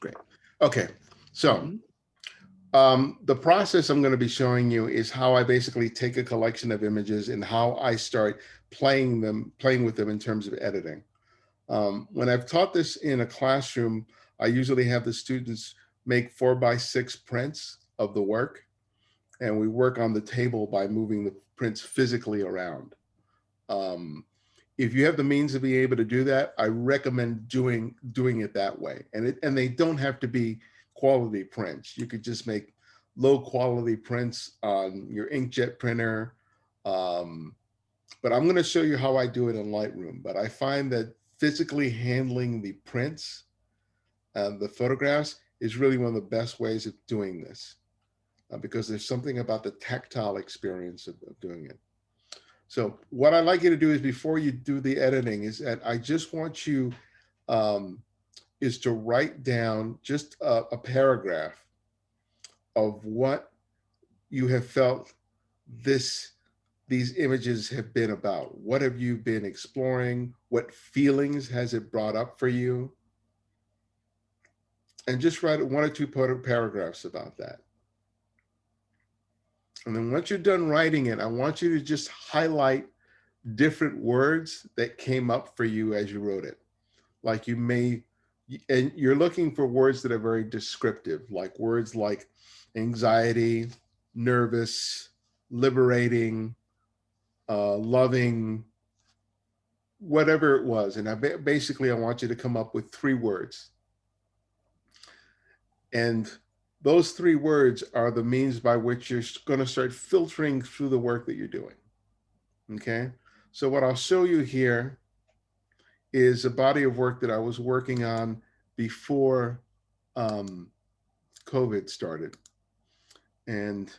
Great. Okay. So the process I'm going to be showing you is how I basically take a collection of images and how I start playing with them in terms of editing. When I've taught this in a classroom, I usually have the students make 4x6 prints of the work, and we work on the table by moving the prints physically around. Um, if you have the means to be able to do that, I recommend doing it that way. And they don't have to be quality prints. You could just make low quality prints on your inkjet printer. Um, but I'm going to show you how I do it in Lightroom. But I find that physically handling the prints and the photographs is really one of the best ways of doing this, because there's something about the tactile experience of doing it. So what I'd like you to do is, before you do the editing, is that I just want you um, is to write down just a paragraph of what you have felt these images have been about. What have you been exploring? What feelings has it brought up for you? And just write 1 or 2 paragraphs about that. And then once you're done writing it, I want you to just highlight different words that came up for you as you wrote it. Like you may, and you're looking for words that are very descriptive, like words like anxiety, nervous, liberating, loving, whatever it was. And basically, I want you to come up with 3 words. And those 3 words are the means by which you're going to start filtering through the work that you're doing. Okay. So what I'll show you here is a body of work that I was working on before COVID started. And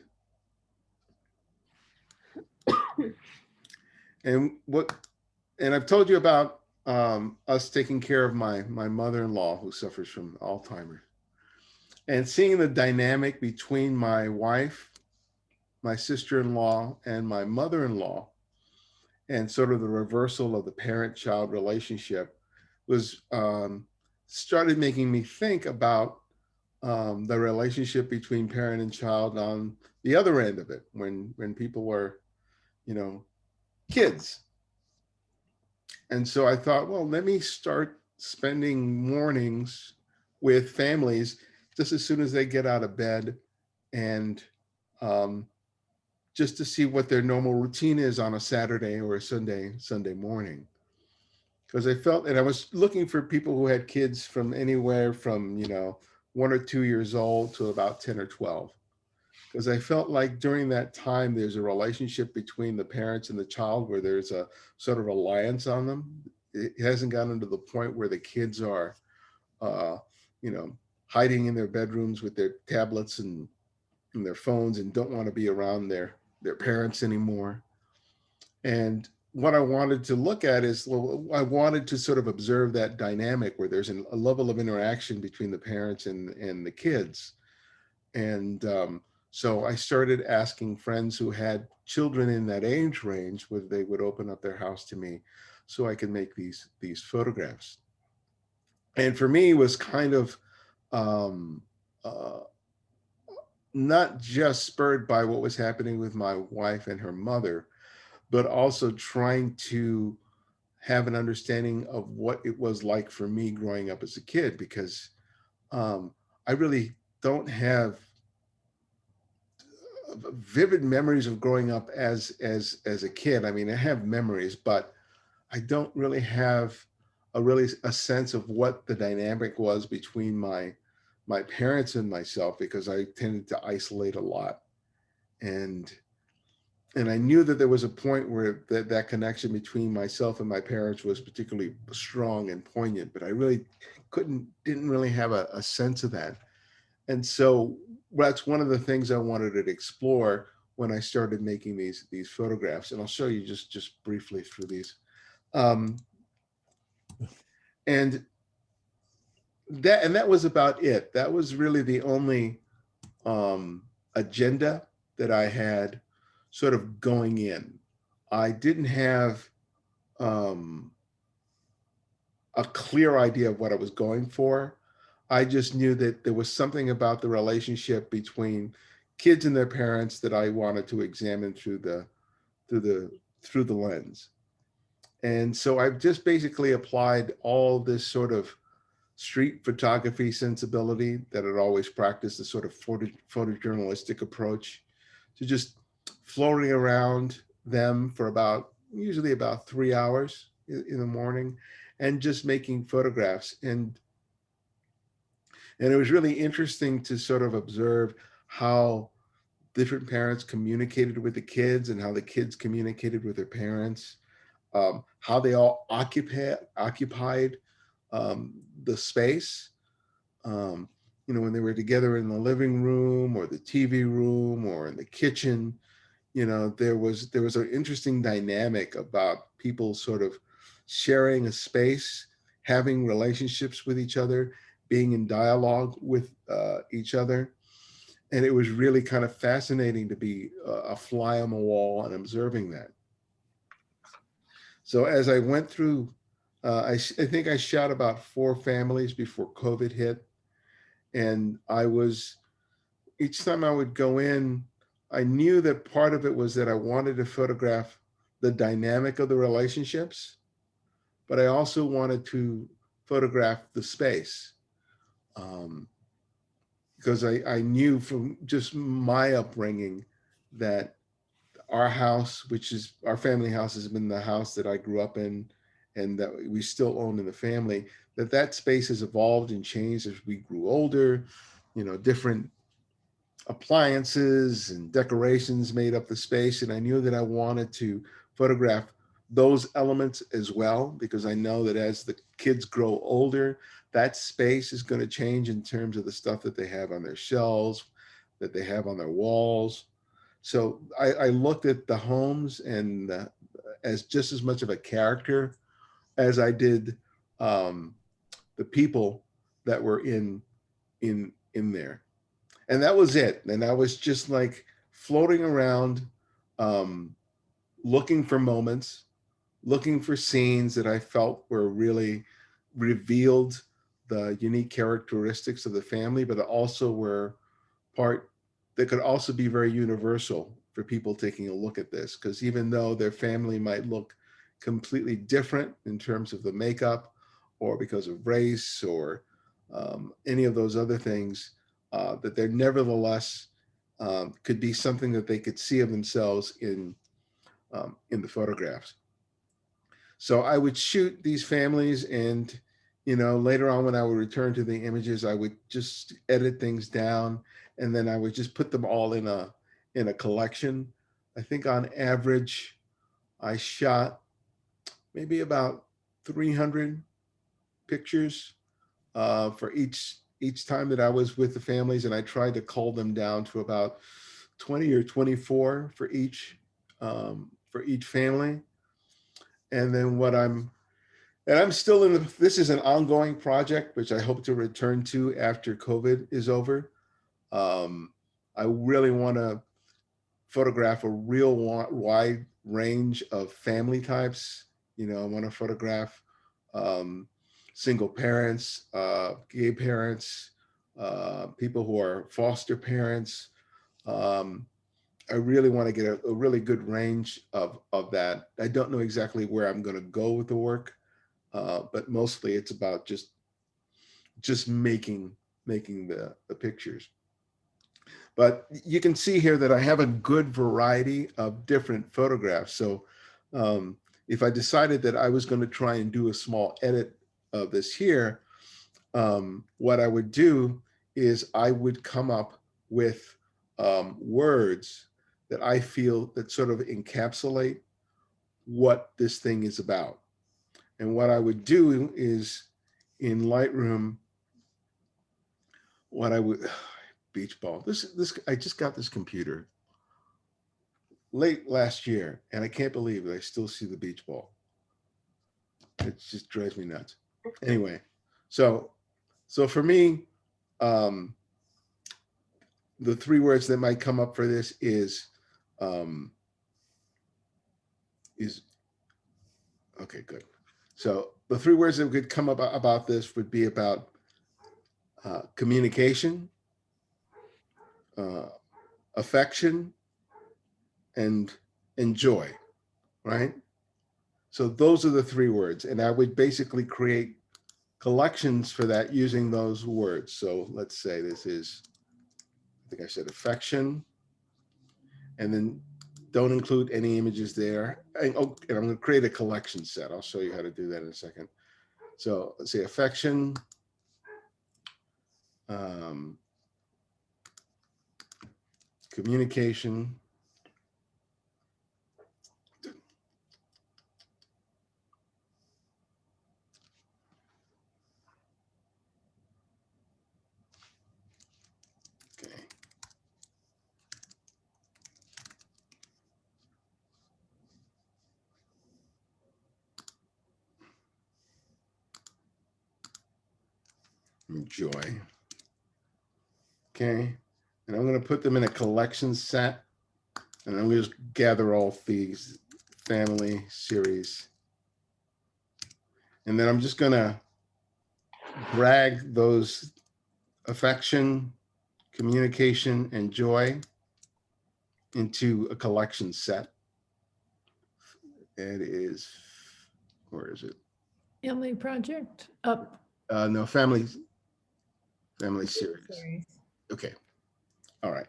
I've told you about us taking care of my mother-in-law who suffers from Alzheimer's, and seeing the dynamic between my wife, my sister-in-law, and my mother-in-law, and sort of the reversal of the parent-child relationship was started making me think about the relationship between parent and child on the other end of it, when people were, kids. And so I thought, well, let me start spending mornings with families just as soon as they get out of bed, and just to see what their normal routine is on a Saturday or a Sunday morning. Because I felt, and I was looking for people who had kids from anywhere from 1 or 2 years old to about 10 or 12. Because I felt like during that time, there's a relationship between the parents and the child where there's a sort of reliance on them. It hasn't gotten to the point where the kids are, uh, hiding in their bedrooms with their tablets and their phones and don't want to be around their parents anymore. And what I wanted to look at is, well, I wanted to sort of observe that dynamic where there's a level of interaction between the parents and the kids. And so I started asking friends who had children in that age range whether they would open up their house to me so I could make these photographs. And for me, it was kind of um, uh, not just spurred by what was happening with my wife and her mother, but also trying to have an understanding of what it was like for me growing up as a kid, because I really don't have vivid memories of growing up as a kid. I mean, I have memories, but I don't really have a sense of what the dynamic was between my parents and myself, because I tended to isolate a lot. And I knew that there was a point where that connection between myself and my parents was particularly strong and poignant, but I really didn't really have a sense of that. And so that's one of the things I wanted to explore when I started making these photographs. And I'll show you just briefly through these. And that was about it. That was really the only agenda that I had sort of going in. I didn't have a clear idea of what I was going for. I just knew that there was something about the relationship between kids and their parents that I wanted to examine through the through the lens. And so I've just basically applied all this sort of street photography sensibility that I'd always practiced, the sort of photojournalistic approach, to just floating around them for about usually about 3 hours in the morning and just making photographs. And it was really interesting to sort of observe how different parents communicated with the kids and how the kids communicated with their parents, how they all occupied the space. Um, when they were together in the living room or the TV room or in the kitchen, there was an interesting dynamic about people sort of sharing a space, having relationships with each other, being in dialogue with each other. And it was really kind of fascinating to be a fly on the wall and observing that. So as I went through, I think I shot about 4 families before COVID hit. And each time I would go in, I knew that part of it was that I wanted to photograph the dynamic of the relationships, but I also wanted to photograph the space. Um, because I knew from just my upbringing that our house, which is our family house, has been the house that I grew up in and that we still own in the family, that space has evolved and changed as we grew older. Different appliances and decorations made up the space. And I knew that I wanted to photograph those elements as well, because I know that as the kids grow older, that space is going to change in terms of the stuff that they have on their shelves, that they have on their walls. So I looked at the homes and as just as much of a character as I did um, the people that were in there. And that was it. And I was just like floating around, um, looking for moments, looking for scenes that I felt were really revealed the unique characteristics of the family, but also were part that could also be very universal for people taking a look at this. Because even though their family might look completely different in terms of the makeup or because of race or any of those other things, that they're nevertheless could be something that they could see of themselves in the photographs. So I would shoot these families, and later on when I would return to the images, I would just edit things down, and then I would just put them all in a collection. I think on average, I shot maybe about 300 pictures for each time that I was with the families, and I tried to cull them down to about 20 or 24 for each family. And then I'm still this is an ongoing project, which I hope to return to after COVID is over. Um, I really want to photograph a real wide range of family types. I want to photograph um, single parents, gay parents, people who are foster parents. Um, I really want to get a really good range of that. I don't know exactly where I'm going to go with the work, but mostly it's about just making the pictures. But you can see here that I have a good variety of different photographs. So um, if I decided that I was going to try and do a small edit of this here, what I would do is I would come up with words that I feel that sort of encapsulate what this thing is about. And what I would do is in Lightroom, what I would beach ball. This I just got this computer late last year, and I can't believe that I still see the beach ball. It just drives me nuts. Anyway, so for me, um, the 3 words that might come up for this um, is okay. Good. So the 3 words that could come up about this would be about communication, affection, and joy, right? So those are the 3 words. And I would basically create collections for that using those words. So let's say this is, I think I said affection, and then don't include any images there. And I'm going to create a collection set. I'll show you how to do that in a second. So let's say affection, communication, okay, joy, okay, and I'm going to put them in a collection set, and I'm going to just gather all these family series, and then I'm just going to drag those affection, communication, and joy into a collection set. It is, where is it? Family project. No, family series. Okay. All right.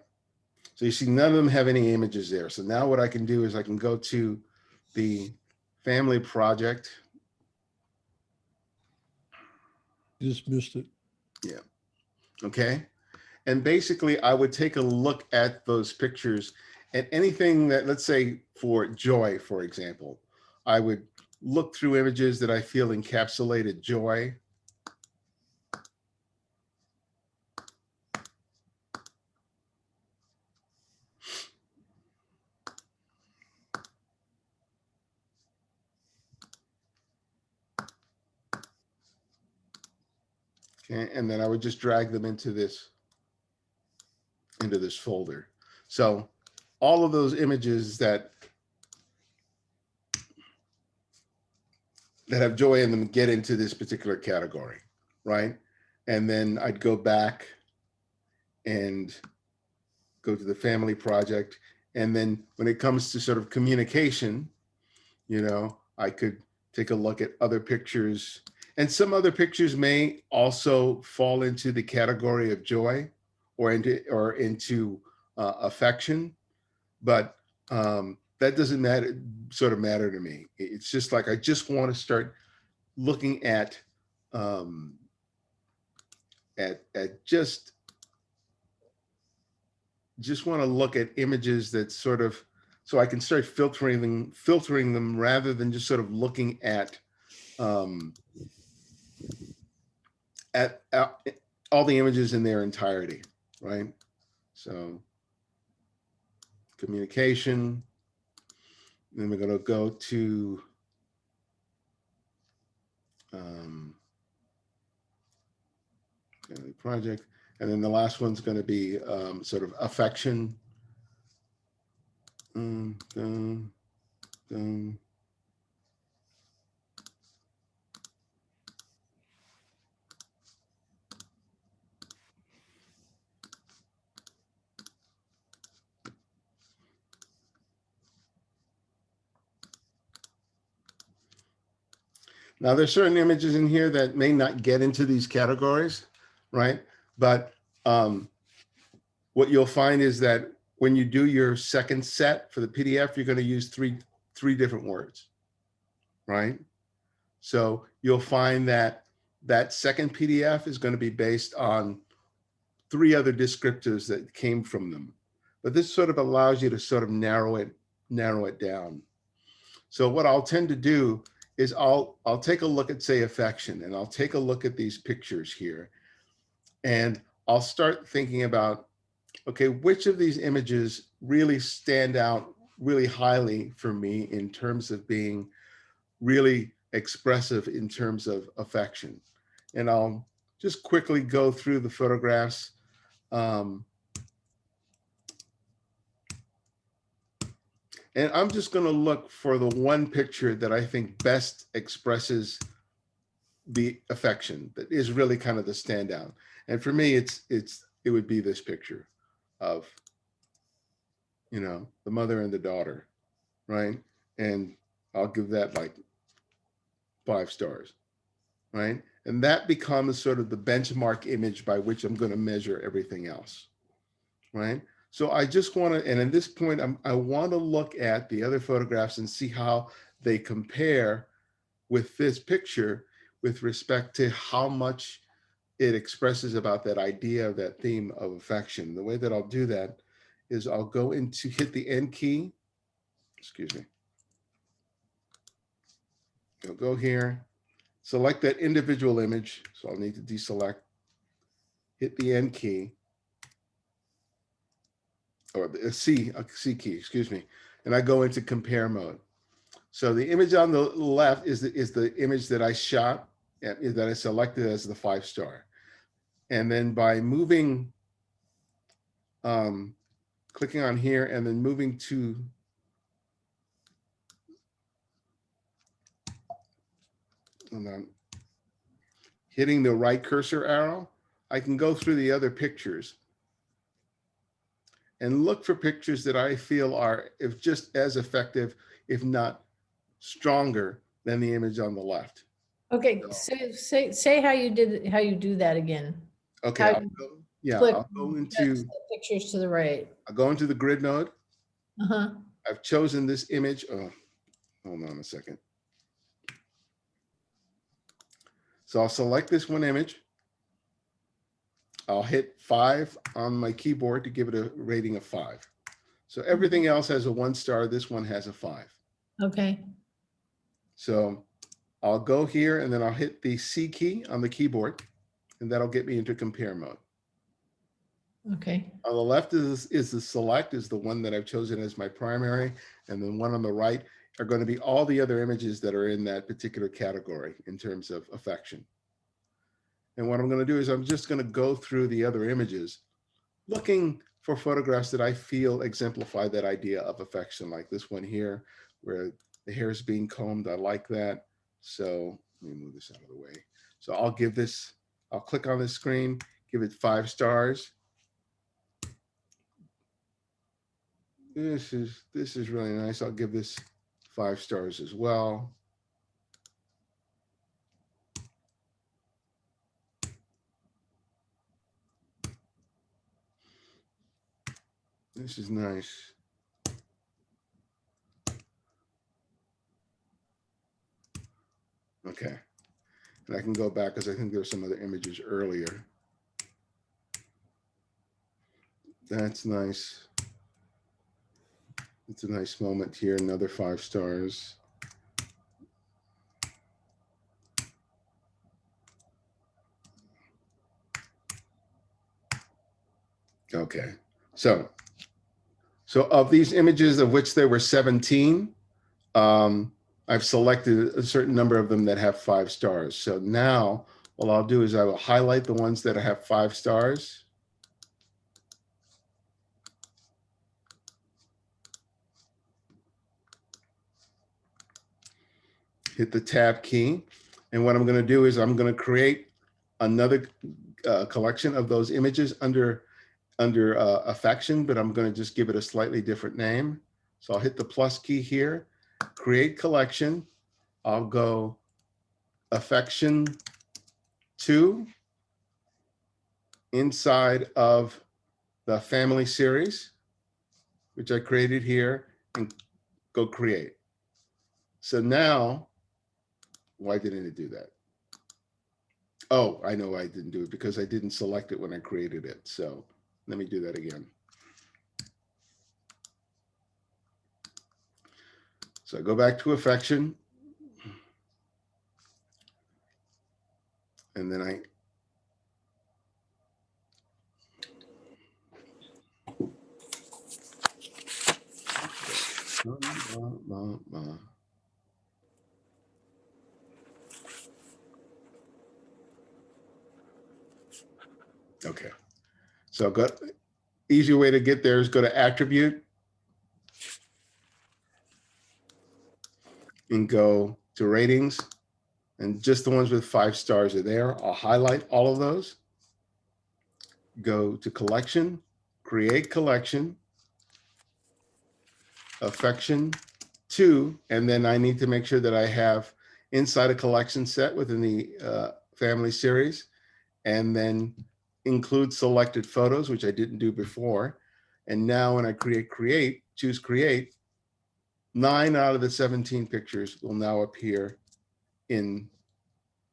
So you see none of them have any images there. So now what I can do is I can go to the family project. Just missed it. Yeah. Okay. And basically I would take a look at those pictures and anything that, let's say for joy, for example, I would look through images that I feel encapsulated joy. Okay, and then I would just drag them into this folder. So all of those images that have joy in them get into this particular category, right? And then I'd go back and go to the family project. And then when it comes to sort of communication, you know, I could take a look at other pictures, and some other pictures may also fall into the category of joy or into affection, but that doesn't matter to me. It's just like I just want to start looking at just want to look at images that sort of, so I can start filtering them rather than just sort of looking at all the images in their entirety, right? So communication, then we're going to go to family project, and then the last one's going to be sort of affection. Now, there's certain images in here that may not get into these categories, right? But what you'll find is that when you do your second set for the PDF, you're going to use three different words, right? So you'll find that that second PDF is going to be based on 3 other descriptors that came from them. But this sort of allows you to sort of narrow it down. So what I'll tend to do is I'll take a look at, say, affection, and I'll take a look at these pictures here, and I'll start thinking about, okay, which of these images really stand out really highly for me in terms of being really expressive in terms of affection. And I'll just quickly go through the photographs. And I'm just going to look for the one picture that I think best expresses the affection, that is really kind of the standout. And for me, it would be this picture of, you know, the mother and the daughter, right? And I'll give that like 5 stars, right? And that becomes sort of the benchmark image by which I'm going to measure everything else, right? So I just want to, and at this point, I want to look at the other photographs and see how they compare with this picture with respect to how much it expresses about that idea of that theme of affection. The way that I'll do that is I'll go into, hit the N key, excuse me. I'll go here, select that individual image. So I'll need to deselect, hit the N key, or the C key, excuse me. And I go into compare mode. So the image on the left is the image that I shot, that I selected as the 5-star. And then by moving, clicking on here and then moving to, hold on, hitting the right cursor arrow, I can go through the other pictures and look for pictures that I feel are if just as effective, if not stronger than the image on the left. Okay, say how you do that again. Okay, How I'll you go, yeah, click I'll go just into, the pictures to the right. I'll go into the grid node. Uh-huh. I've chosen this image. Oh, hold on a second. So I'll select this one image. I'll hit 5 on my keyboard to give it a rating of 5. So everything else has a 1 star. This one has a 5. Okay. So I'll go here and then I'll hit the C key on the keyboard and that'll get me into compare mode. Okay. On the left is the select, is the one that I've chosen as my primary. And then one on the right are going to be all the other images that are in that particular category in terms of affection. And what I'm going to do is I'm just going to go through the other images, looking for photographs that I feel exemplify that idea of affection, like this one here, where the hair is being combed. I like that. So let me move this out of the way. So I'll give this, I'll click on this screen, give it 5 stars. This is really nice. I'll give this 5 stars as well. This is nice. Okay. And I can go back because I think there's some other images earlier. That's nice. It's a nice moment here. Another 5 stars. Okay. So of these images, of which there were 17, I've selected a certain number of them that have 5 stars. So now what I'll do is I will highlight the ones that have 5 stars. Hit the tab key. And what I'm going to do is I'm going to create another collection of those images under affection, but I'm going to just give it a slightly different name. So I'll hit the plus key here, create collection. I'll go affection 2 inside of the family series, which I created here, and go create. So now, why didn't it do that? Oh, I know I didn't do it because I didn't select it when I created it. So let me do that again. So I go back to affection. And then I okay. So easy way to get there is go to attribute and go to ratings, and just the ones with 5 stars are there. I'll highlight all of those. go to collection, create collection, affection 2, and then I need to make sure that I have inside a collection set within the family series, and then include selected photos, which I didn't do before. And now when I choose create, 9 out of the 17 pictures will now appear in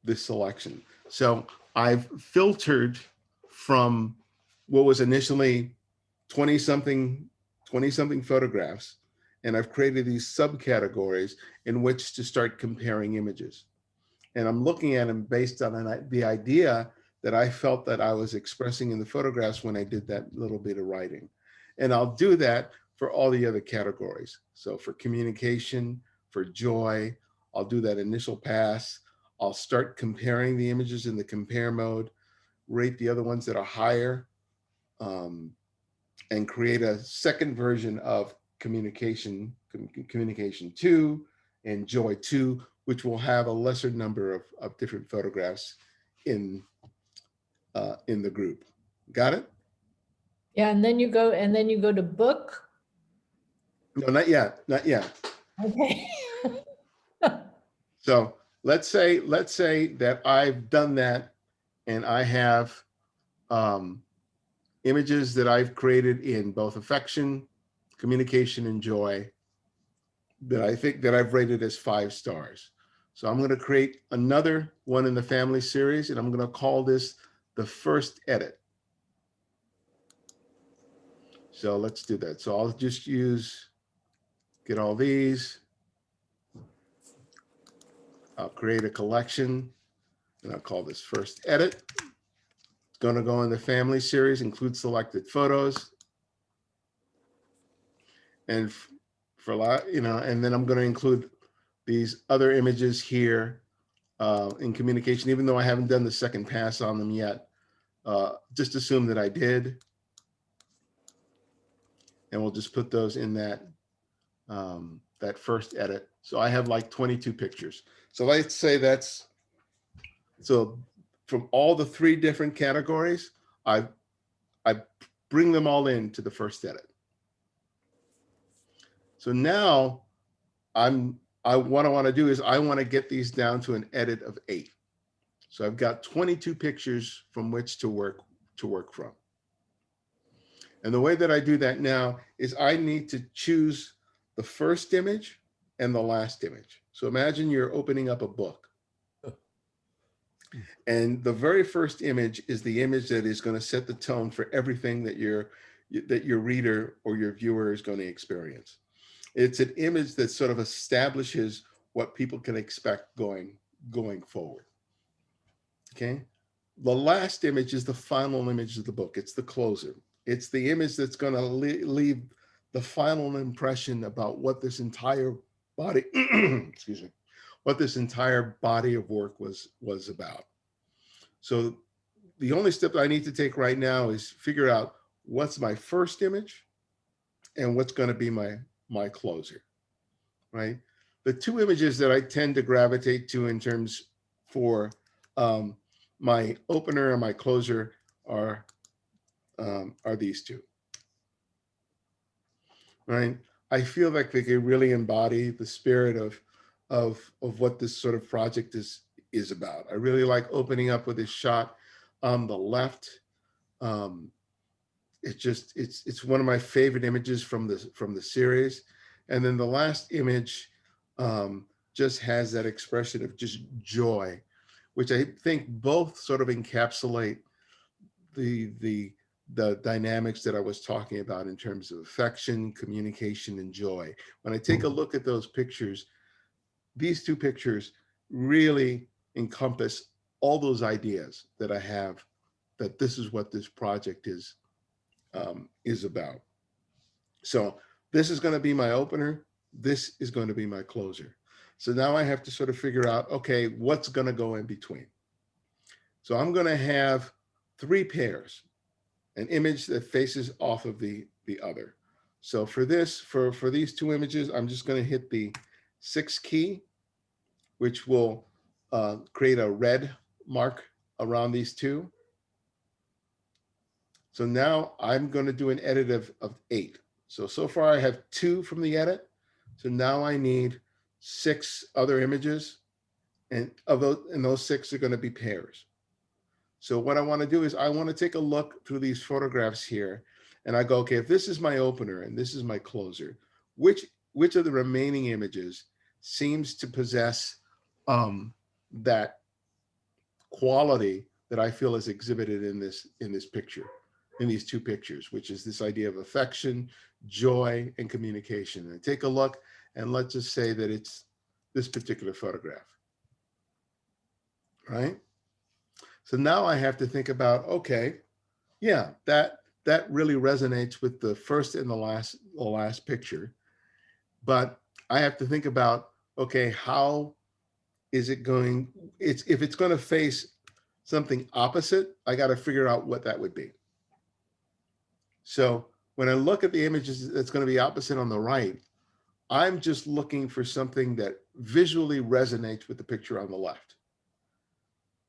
this selection. So I've filtered from what was initially 20 something photographs, and I've created these subcategories in which to start comparing images. And I'm looking at them based on the idea that I felt that I was expressing in the photographs when I did that little bit of writing. And I'll do that for all the other categories. So for communication, for joy, I'll do that initial pass. I'll start comparing the images in the compare mode, rate the other ones that are higher, and create a second version of communication 2 and joy 2, which will have a lesser number of different photographs in the group. Got it? Yeah, and then you go to book. No, not yet, not yet. Okay. So let's say that I've done that, and I have images that I've created in both affection, communication, and joy that I think that I've rated as 5 stars. So I'm going to create another one in the family series, and I'm going to call this the first edit. So let's do that. So I'll just get all these. I'll create a collection, and I'll call this first edit. It's going to go in the family series, include selected photos. And and then I'm going to include these other images here in communication, even though I haven't done the second pass on them yet. Just assume that I did. And we'll just put those in that first edit. So I have like 22 pictures. So let's say so from all the 3 different categories, I bring them all into the first edit. So now what I want to do is I want to get these down to an edit of 8. So I've got 22 pictures from which to work from. And the way that I do that now is I need to choose the first image and the last image. So imagine you're opening up a book. And the very first image is the image that is going to set the tone for everything that your reader or your viewer is going to experience. It's an image that sort of establishes what people can expect going forward. Okay. The last image is the final image of the book. It's the closer. It's the image that's going to leave the final impression about what this entire body, excuse me, what this entire body of work was about. So the only step I need to take right now is figure out what's my first image and what's going to be my closer, right? The 2 images that I tend to gravitate to in terms for my opener and my closer are these 2, right? I feel like they can really embody the spirit of what this sort of project is about. I really like opening up with this shot on the left. It's one of my favorite images from the series, and then the last image just has that expression of just joy, which I think both sort of encapsulate the dynamics that I was talking about in terms of affection, communication, and joy. When I take a look at those pictures, these 2 pictures really encompass all those ideas that I have, that this is what this project is about. So this is going to be my opener. This is going to be my closer. So now I have to sort of figure out, okay, what's going to go in between. So I'm going to have 3 pairs, an image that faces off of the other. So for these 2 images, I'm just going to hit the 6 key, which will create a red mark around these 2. So now I'm going to do an edit of 8. So far I have 2 from the edit. So now I need 6 other images, and those 6 are going to be pairs. So what I want to do is I want to take a look through these photographs here, and I go, okay, if this is my opener and this is my closer, which of the remaining images seems to possess that quality that I feel is exhibited in this picture, in these 2 pictures, which is this idea of affection, joy, and communication. And take a look, and let's just say that it's this particular photograph, right? So now I have to think about, okay, yeah, that really resonates with the first and the last picture. But I have to think about, okay, how is it going? If it's going to face something opposite, I got to figure out what that would be. So when I look at the images that's going to be opposite on the right, I'm just looking for something that visually resonates with the picture on the left.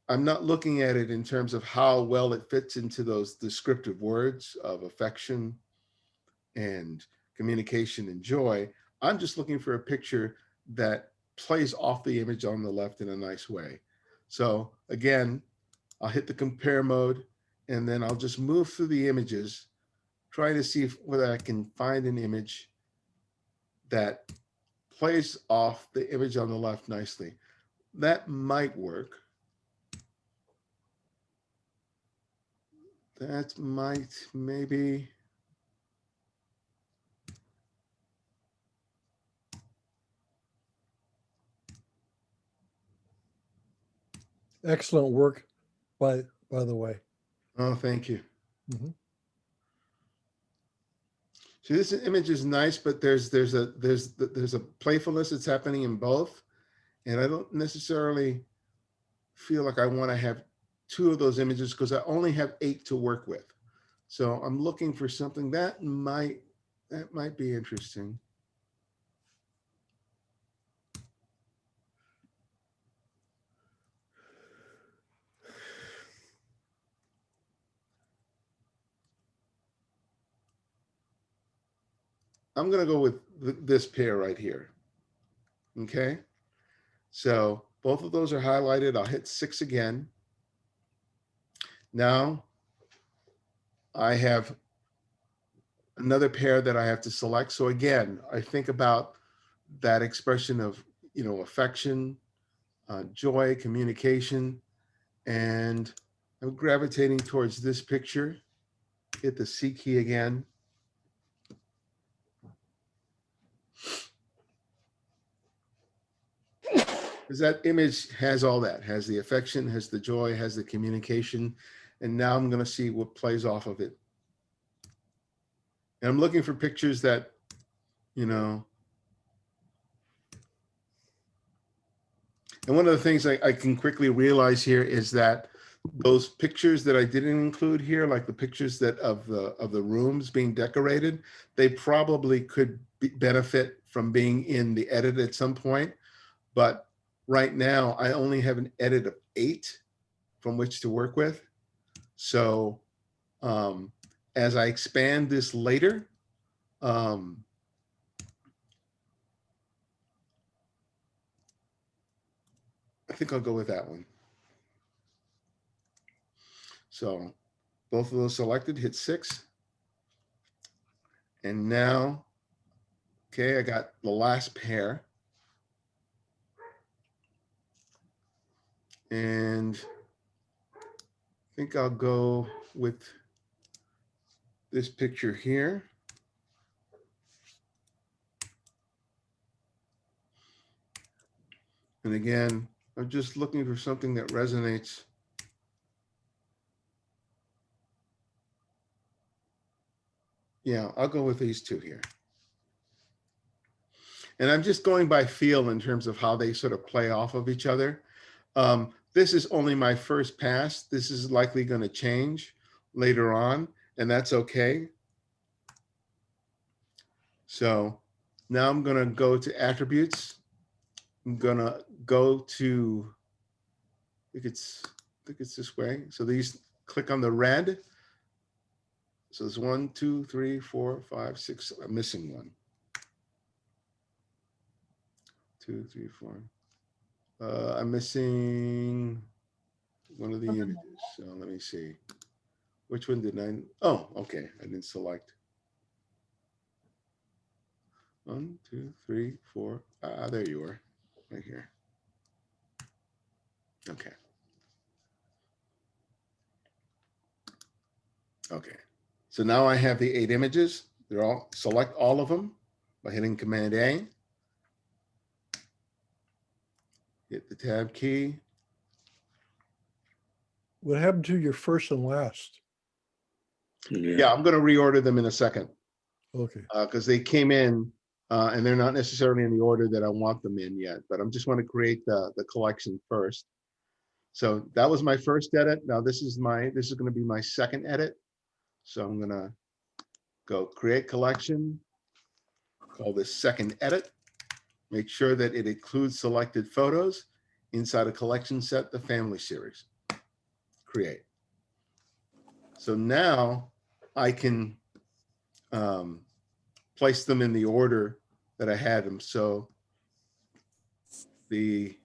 I'm not looking at it in terms of how well it fits into those descriptive words of affection and communication and joy. I'm just looking for a picture that plays off the image on the left in a nice way. So again, I'll hit the compare mode, and then I'll just move through the images, trying to see whether I can find an image that plays off the image on the left nicely. That might work. That might maybe. Excellent work, by the way. Oh, thank you. Mhm. So this image is nice, but there's a playfulness that's happening in both, and I don't necessarily feel like I want to have 2 of those images because I only have 8 to work with. So I'm looking for something that might be interesting. I'm going to go with this pair right here. Okay. So both of those are highlighted. I'll hit 6 again. Now I have another pair that I have to select. So again, I think about that expression of, affection, joy, communication, and I'm gravitating towards this picture. Hit the C key again. Because that image has all that, has the affection, has the joy, has the communication. And now I'm going to see what plays off of it. And I'm looking for pictures that, and one of the things I can quickly realize here is that those pictures that I didn't include here, like the pictures that of the rooms being decorated, they probably could benefit from being in the edit at some point. But right now, I only have an edit of 8 from which to work with. So as I expand this later, I think I'll go with that one. So both of those selected, hit 6. And now, okay, I got the last pair. And I think I'll go with this picture here. And again, I'm just looking for something that resonates. Yeah, I'll go with these 2 here. And I'm just going by feel in terms of how they sort of play off of each other. This is only my first pass. This is likely going to change later on, and that's okay. So now I'm going to go to attributes. I'm going to go to, I think it's this way. So these, click on the red, So there's 1, 2, 3, 4, 5, 6. I'm missing one. 2, 3, 4. I'm missing one of the Okay. images. So let me see. Which one did I? Oh, okay. I didn't select. 1, 2, 3, 4. Ah, there you are, right here. Okay. Okay. So now I have the 8 images. They're all, select all of them by hitting Command A. Hit the tab key. What happened to your first and last? Yeah, I'm going to reorder them in a second Okay. because they came in and they're not necessarily in the order that I want them in yet, but I'm just want to create the collection first. So that was my first edit. Now this is going to be my second edit. So I'm going to go create collection, call this second edit. Make sure that it includes selected photos inside a collection set, the family series. Create. So now I can place them in the order that I had them. So this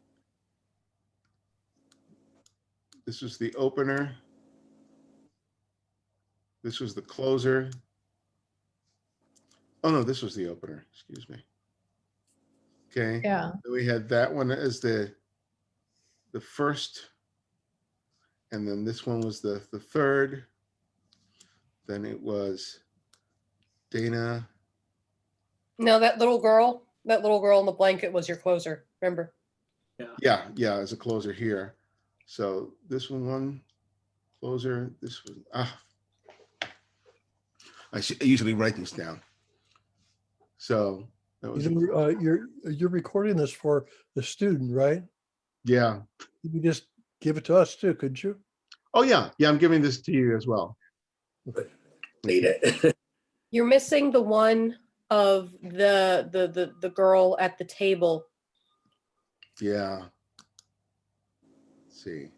was the opener. This was the closer. Oh no, this was the opener, excuse me. Okay. Yeah. Then we had that one as the first. And then this one was the third. Then it was Dana. No, that little girl in the blanket was your closer. Remember? Yeah, as a closer here. So this one closer. This was I usually write this down. So that was You're recording this for the student, right? yeah. You just give it to us too, could you? Oh yeah, I'm giving this to you as well. Need it. You're missing the one of the girl at the table. Yeah. Let's see.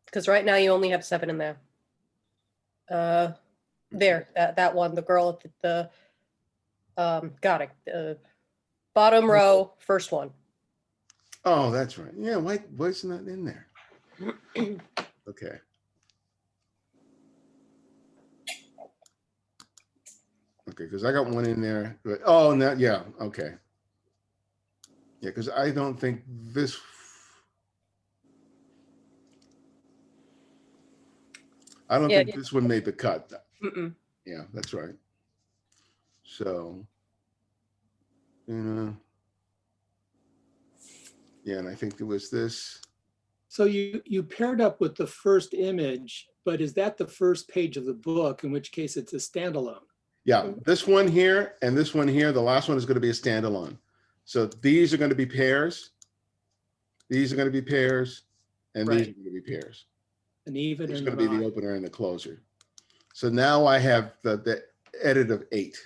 Because right now you only have 7 in there. There, that one, the girl at the got it. Bottom row, first one. Oh, that's right. Yeah, why isn't that in there? Okay. Okay, because I got one in there. But, oh, no, yeah, okay. Yeah, because I don't think this. I don't Yeah, think this one made the cut. Mm-mm. Yeah, that's right. So, yeah, and I think it was this. So you paired up with the first image, but is that the first page of the book, in which case it's a standalone? Yeah, this one here and this one here, the last one is going to be a standalone. So these are going to be pairs. These are going to be pairs, and these Right. are going to be pairs. An even It's and going an to be the odd. opener and the closer. So now I have the edit of 8,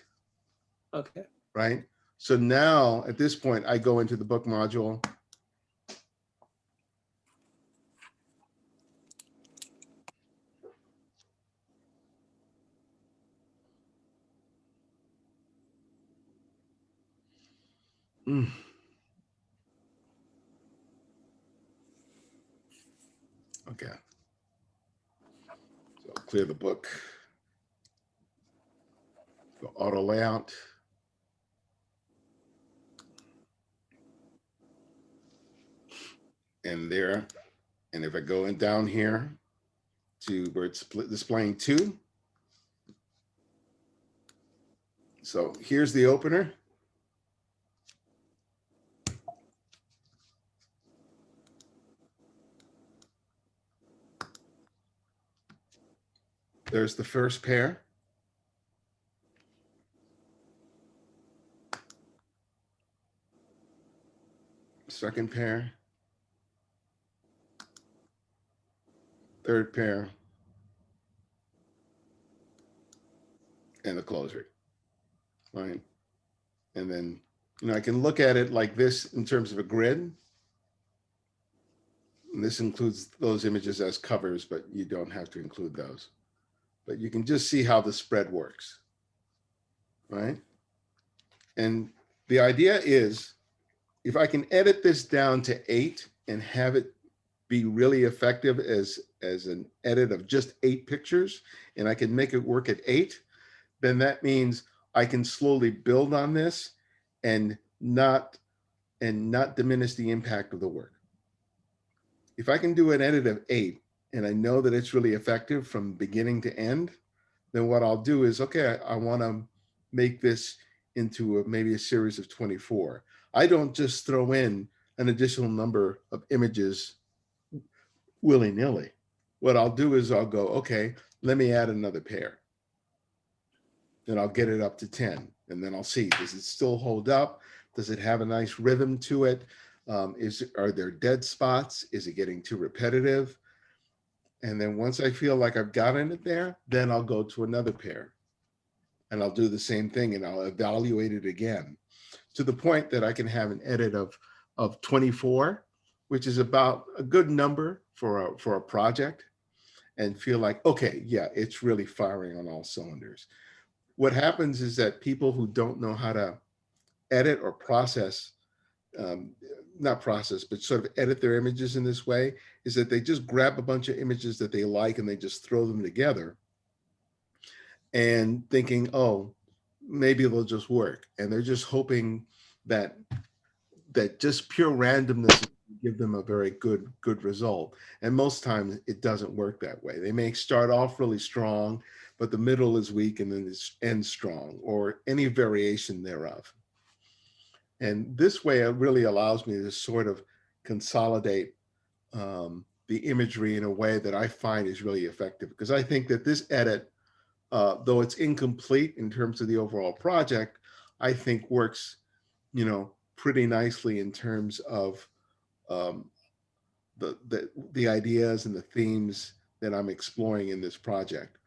Okay. right? So now at this point, I go into the book module. Mm. Okay. So clear the book. Go auto layout. And there, and if I go in down here to where it's displaying 2. So here's the opener. There's the first pair. Second pair. Third pair. And the closer. Right. And then, I can look at it like this in terms of a grid. And this includes those images as covers, but you don't have to include those. But you can just see how the spread works, right? And the idea is, if I can edit this down to 8 and have it be really effective as an edit of just 8 pictures, and I can make it work at 8, then that means I can slowly build on this and not diminish the impact of the work. If I can do an edit of 8 and I know that it's really effective from beginning to end, then what I'll do is, okay, I want to make this into maybe a series of 24. I don't just throw in an additional number of images willy-nilly. What I'll do is I'll go, okay, let me add another pair. Then I'll get it up to 10. And then I'll see, does it still hold up? Does it have a nice rhythm to it? Are there dead spots? Is it getting too repetitive? And then once I feel like I've gotten it there, then I'll go to another pair. And I'll do the same thing and I'll evaluate it again to the point that I can have an edit of 24, which is about a good number for a project, and feel like, okay, yeah, it's really firing on all cylinders. What happens is that people who don't know how to edit or process, not process, but sort of edit their images in this way, is that they just grab a bunch of images that they like and they just throw them together and thinking, oh, maybe they'll just work. And they're just hoping that just pure randomness will give them a very good result. And most times it doesn't work that way. They may start off really strong, but the middle is weak and then it ends strong, or any variation thereof. And this way it really allows me to sort of consolidate the imagery in a way that I find is really effective. Because I think that this edit, though it's incomplete in terms of the overall project, I think works, pretty nicely in terms of the ideas and the themes that I'm exploring in this project.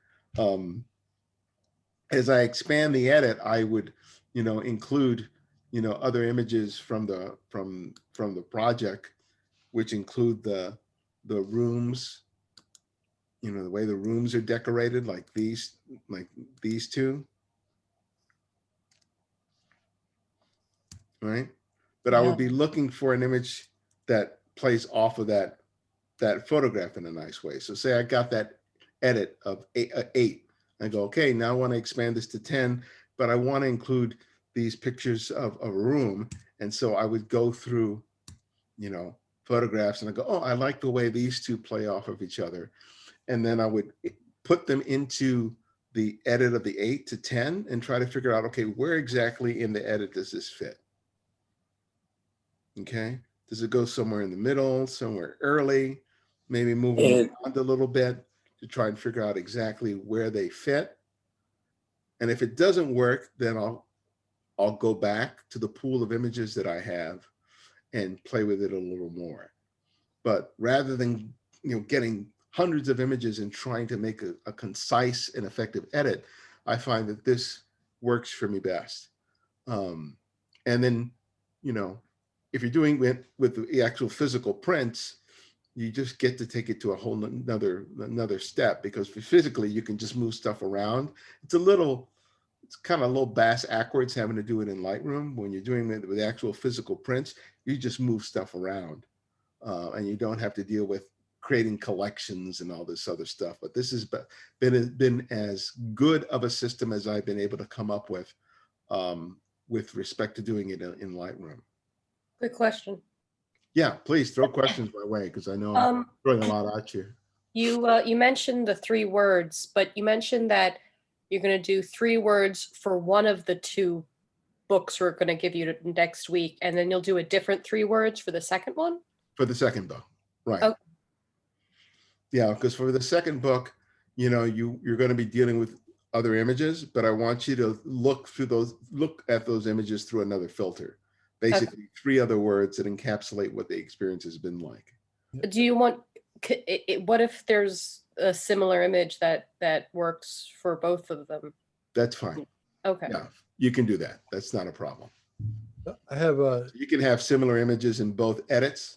As I expand the edit, I would, include, other images from the project, which include the rooms, the way the rooms are decorated, like these two, right? But I would be looking for an image that plays off of that photograph in a nice way. So say I got that edit of 8. I go, okay, now I want to expand this to 10, but I want to include these pictures of a room. And so I would go through, photographs and I go, oh, I like the way these two play off of each other. And then I would put them into the edit of the 8 to 10 and try to figure out, okay, where exactly in the edit does this fit? Okay, does it go somewhere in the middle, somewhere early, maybe moving around a little bit to try and figure out exactly where they fit? And if it doesn't work, then I'll go back to the pool of images that I have and play with it a little more. But rather than getting hundreds of images and trying to make a concise and effective edit, I find that this works for me best. And then, if you're doing it with the actual physical prints, you just get to take it to a whole another step, because physically you can just move stuff around. It's kind of a little backwards having to do it in Lightroom. When you're doing it with actual physical prints, you just move stuff around, and you don't have to deal with creating collections and all this other stuff. But this has been as good of a system as I've been able to come up with respect to doing it in Lightroom. Good question. Yeah, please throw questions my way, because I know I'm throwing a lot at you. You mentioned the 3 words, but you mentioned that you're going to do 3 words for one of the 2 books we're going to give you next week, and then you'll do a different 3 words for the second one? For the second book, right. Okay. Yeah, because for the second book, you're going to be dealing with other images, but I want you to look at those images through another filter. Basically, 3 other words that encapsulate what the experience has been like. Do you want, what if there's a similar image that works for both of them? That's fine. Okay. Yeah, you can do that. That's not a problem. I have You can have similar images in both edits,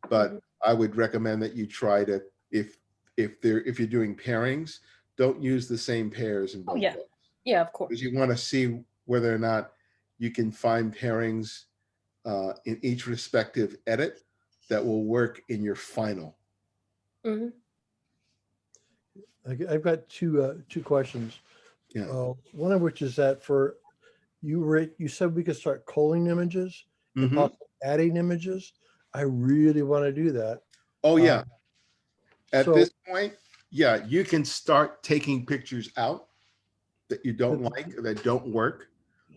but I would recommend that you try to, if you're doing pairings, don't use the same pairs in both yeah. books. Yeah, of course. Because you want to see whether or not you can find pairings in each respective edit that will work in your final. Mhm. I've got two questions. Yeah. One of which is that for you said we could start culling images and Mhm. possibly adding images. I really want to do that. Oh yeah. At So this point, yeah, you can start taking pictures out that you don't like or that don't work.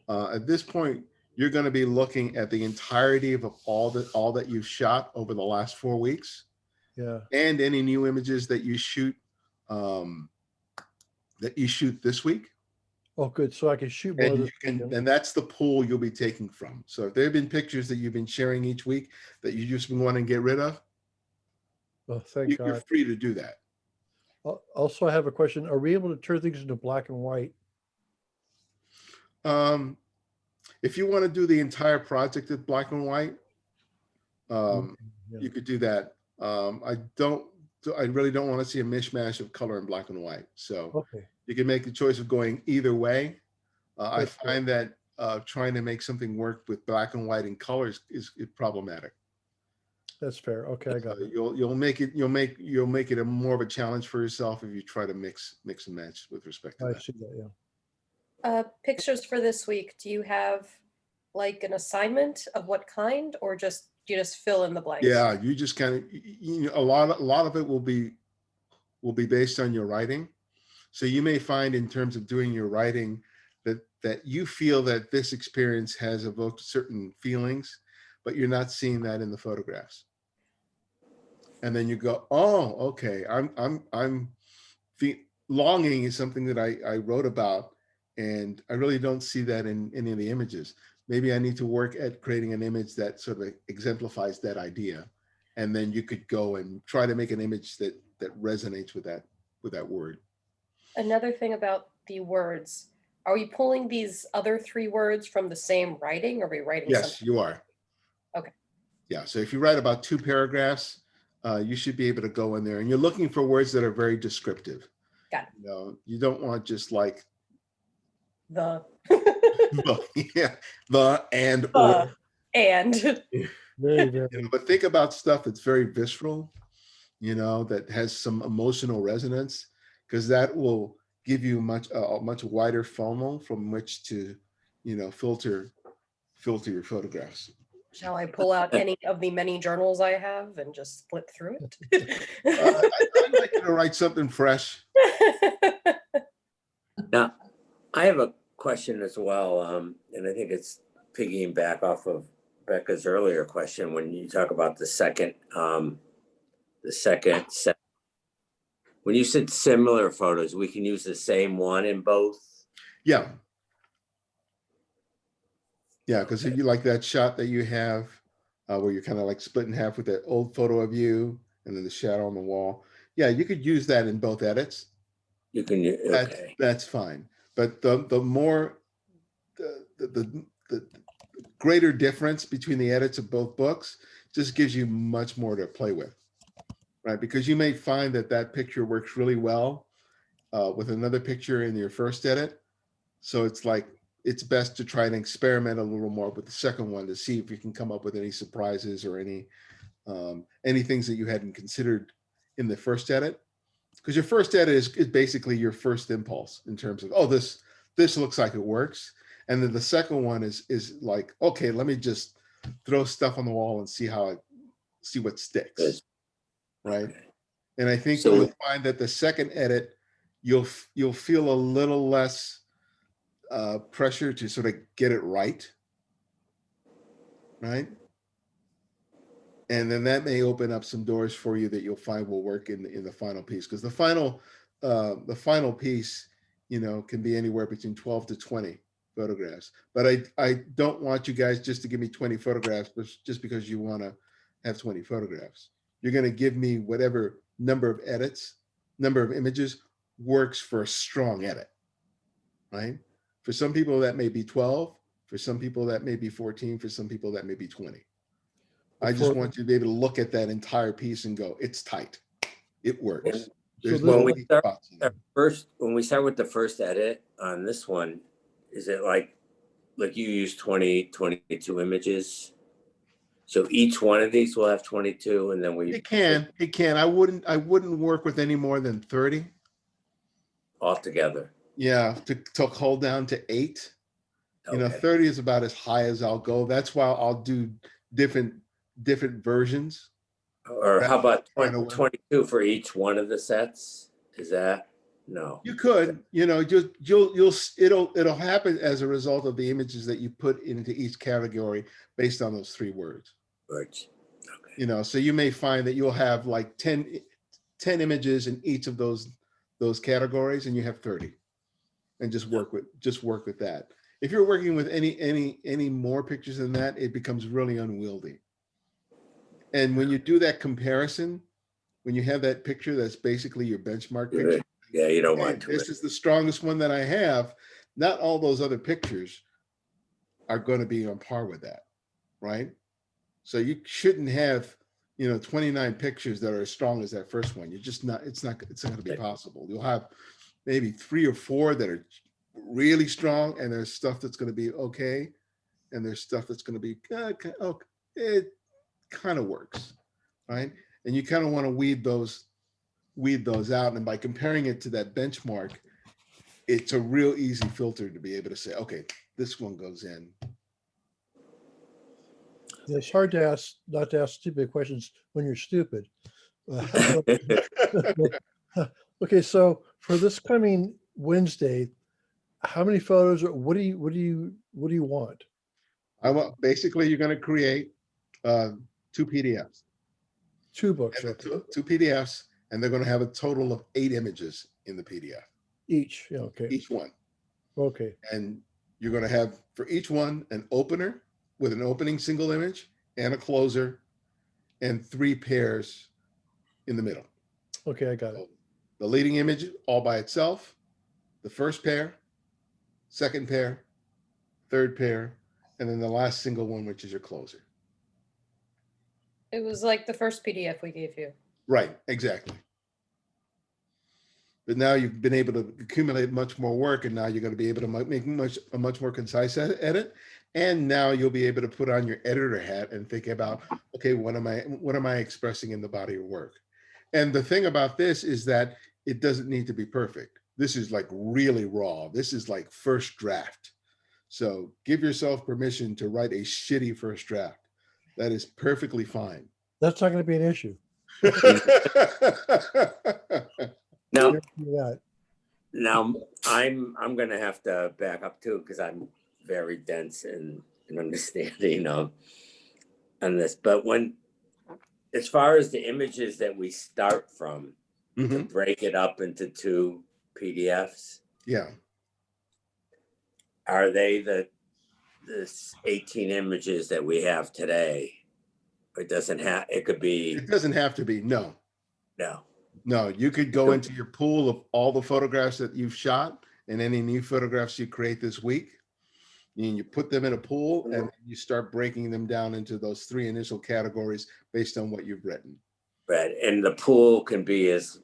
At this point, you're going to be looking at the entirety of all that you've shot over the last 4 weeks, yeah, and any new images that you shoot this week. oh good. So I can shoot more of And this weekend. and that's the pool you'll be taking from. So if there have been pictures that you've been sharing each week that you just been wanting to get rid of, Oh, thank you're God. free to do that. Also, I have a question. Are we able to turn things into black and white? If you want to do the entire project in black and white, Yeah. you could do that. I really don't want to see a mishmash of color in black and white. So Okay. you can make the choice of going either way. I That's find that trying to make something work with black and white and colors is problematic. That's fair. Okay, I got it. You'll make it a more of a challenge for yourself if you try to mix and match with respect to I that. see that. Yeah. Pictures for this week. Do you have like an assignment of what kind, or just you just fill in the blanks? Yeah, you just kind of a lot of it will be based on your writing. So you may find in terms of doing your writing that you feel that this experience has evoked certain feelings, but you're not seeing that in the photographs. And then you go, oh, okay, longing is something that I wrote about, and I really don't see that in any of the images. Maybe I need to work at creating an image that sort of exemplifies that idea. And then you could go and try to make an image that resonates with that word. Another thing about the words, are we pulling these other 3 words from the same writing, or are we writing Yes, something? you are. Okay. Yeah, so if you write about 2 paragraphs, you should be able to go in there, and you're looking for words that are very descriptive. Got it. You know, you don't want just like The the and or. and Very, very. But think about stuff that's very visceral, that has some emotional resonance, because that will give you a much wider funnel from which to, filter your photographs. shall I pull out any of the many journals I have and just flip through it? I'd like you to write something fresh. Now, I have a question as well, and I think it's piggying back off of Becca's earlier question when you talk about the second set. When you said similar photos, we can use the same one in both? Yeah. Yeah, because if you like that shot that you have where you're kind of like split in half with that old photo of you and then the shadow on the wall. Yeah, you could use that in both edits. You can, okay. That's fine. But the more the greater difference between the edits of both books just gives you much more to play with, right? Because you may find that picture works really well with another picture in your first edit. So it's best to try and experiment a little more with the second one to see if you can come up with any surprises or any things that you hadn't considered in the first edit. Because your first edit is basically your first impulse in terms of, oh, this looks like it works. And then the second one is like, okay, let me just throw stuff on the wall and see what sticks. Good. Right. Okay. And I think So- you'll find that the second edit, you'll feel a little less pressure to sort of get it right. Right. And then that may open up some doors for you that you'll find will work in the final piece. Because the final piece, can be anywhere between 12 to 20 photographs. But I don't want you guys just to give me 20 photographs just because you want to have 20 photographs. You're going to give me whatever number of images works for a strong edit, right? For some people that may be 12, for some people that may be 14, for some people that may be 20. I just Before- want you to be able to look at that entire piece and go, it's tight. It works. And There's So no when we weak start, spots in there. when we start with the first edit on this one, is it like you use 22 images? So each one of these will have 22, and then we It can. I wouldn't work with any more than 30. all together. Yeah, to hold down to 8. You know, Okay. 30 is about as high as I'll go. That's why I'll do different versions. Or how about Right away. 22 for each one of the sets? Is that no? You could, you know, just it'll happen as a result of the images that you put into each category based on those 3 words. Words. Okay. You know, so you may find that you'll have like 10 images in each of those categories, and you have 30, and just work with that. If you're working with any more pictures than that, it becomes really unwieldy. And when you do that comparison, when you have that picture that's basically your benchmark picture, Yeah, you don't hey, want to. this is the strongest one that I have. Not all those other pictures are going to be on par with that, right? So you shouldn't have, 29 pictures that are as strong as that first one. You're just not. It's not going to be possible. You'll have maybe 3 or 4 that are really strong, and there's stuff that's going to be okay, and there's stuff that's going to be it kind of works, right? And you kind of want to weed those out, and by comparing it to that benchmark, it's a real easy filter to be able to say, okay, this one goes in. It's hard to not to ask stupid questions when you're stupid. Okay, so for this coming Wednesday, how many photos? What do you want? Basically, you're going to create 2 PDFs. 2 books, And okay. two PDFs, and they're going to have a total of 8 images in the PDF, Each. Yeah, okay. each one. Okay. And you're going to have for each one an opener with an opening single image and a closer, and 3 pairs in the middle. Okay, I got it. So the leading image all by itself, the first pair, second pair, third pair, and then the last single one, which is your closer. It was like the first PDF we gave you. Right, exactly. But now you've been able to accumulate much more work, and now you're going to be able to make a much more concise edit. And now you'll be able to put on your editor hat and think about, okay, what am I expressing in the body of work? And the thing about this is that it doesn't need to be perfect. This is like really raw. This is like first draft. So give yourself permission to write a shitty first draft. That is perfectly fine. That's not going to be an issue. Now, Guarantee that. now I'm going to have to back up too, because I'm very dense in understanding on this. But as far as the images that we start from, to Mhm. break it up into 2 PDFs, Yeah. are they the 18 images that we have today? It doesn't have, it could be, It doesn't have to be. No. no. You could go into your pool of all the photographs that you've shot and any new photographs you create this week. And you put them in a pool, and you start breaking them down into those 3 initial categories based on what you've written. Right. And the pool can be it's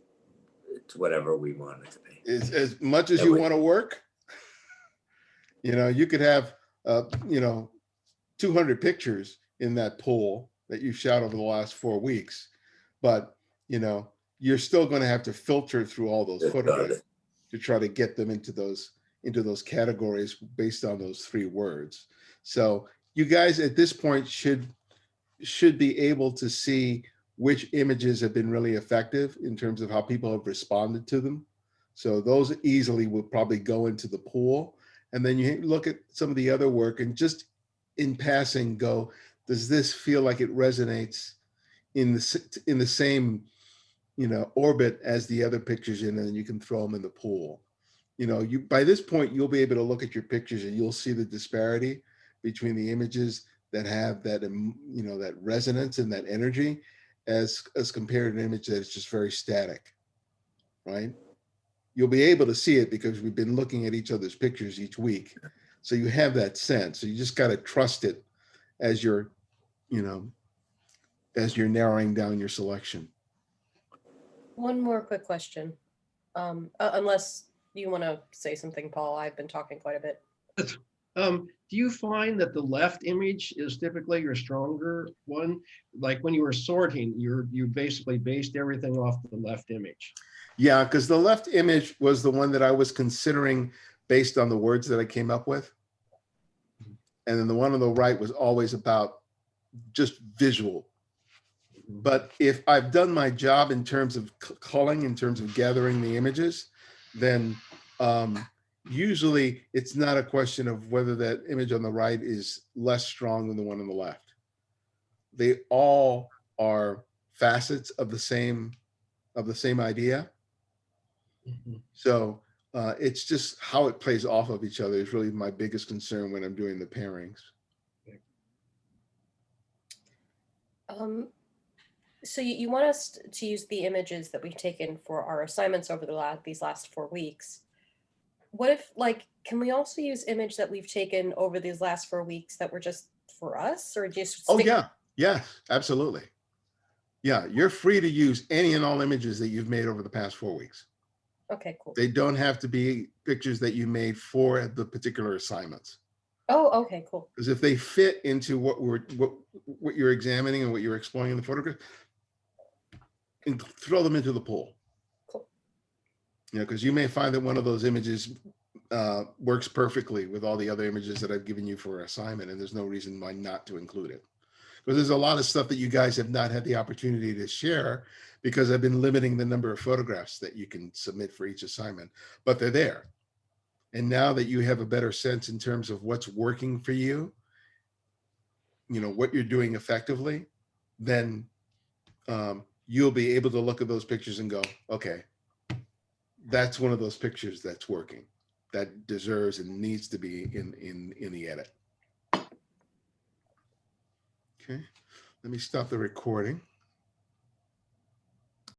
whatever we want it to be. As much as you want to work, you could have, 200 pictures in that pool that you've shot over the last 4 weeks. But, you're still going to have to filter through all those photographs to try to get them into those categories based on those 3 words. So you guys at this point should be able to see which images have been really effective in terms of how people have responded to them. So those easily will probably go into the pool. And then you look at some of the other work and just in passing go, does this feel like it resonates in the same, orbit as the other pictures in, and then you can throw them in the pool. By this point, you'll be able to look at your pictures and you'll see the disparity between the images that have that, that resonance and that energy as compared to an image that's just very static, right? You'll be able to see it because we've been looking at each other's pictures each week. So you have that sense. So you just got to trust it as you're, as you're narrowing down your selection. One more quick question. Unless you want to say something, Paul, I've been talking quite a bit. Do you find that the left image is typically your stronger one? Like when you were sorting, you basically based everything off the left image. Yeah, because the left image was the one that I was considering based on the words that I came up with. And then the one on the right was always about just visual. But if I've done my job in terms of culling, in terms of gathering the images, then usually it's not a question of whether that image on the right is less strong than the one on the left. They all are facets of the same idea. So it's just how it plays off of each other is really my biggest concern when I'm doing the pairings. So you want us to use the images that we've taken for our assignments over these last 4 weeks. What if, like, can we also use image that we've taken over these last 4 weeks that were just for us, or just Oh stick- yeah, yes, absolutely. Yeah, you're free to use any and all images that you've made over the past 4 weeks. Okay, cool. They don't have to be pictures that you made for the particular assignments. Oh, okay, cool. Because if they fit into what you're examining and what you're exploring in the photograph, and throw them into the pool. Cool. You know, because you may find that one of those images works perfectly with all the other images that I've given you for assignment, and there's no reason why not to include it. Because there's a lot of stuff that you guys have not had the opportunity to share because I've been limiting the number of photographs that you can submit for each assignment, but they're there. And now that you have a better sense in terms of what's working for you, you know, what you're doing effectively, then you'll be able to look at those pictures and go, okay, that's one of those pictures that's working, that deserves and needs to be in the edit. Okay, let me stop the recording.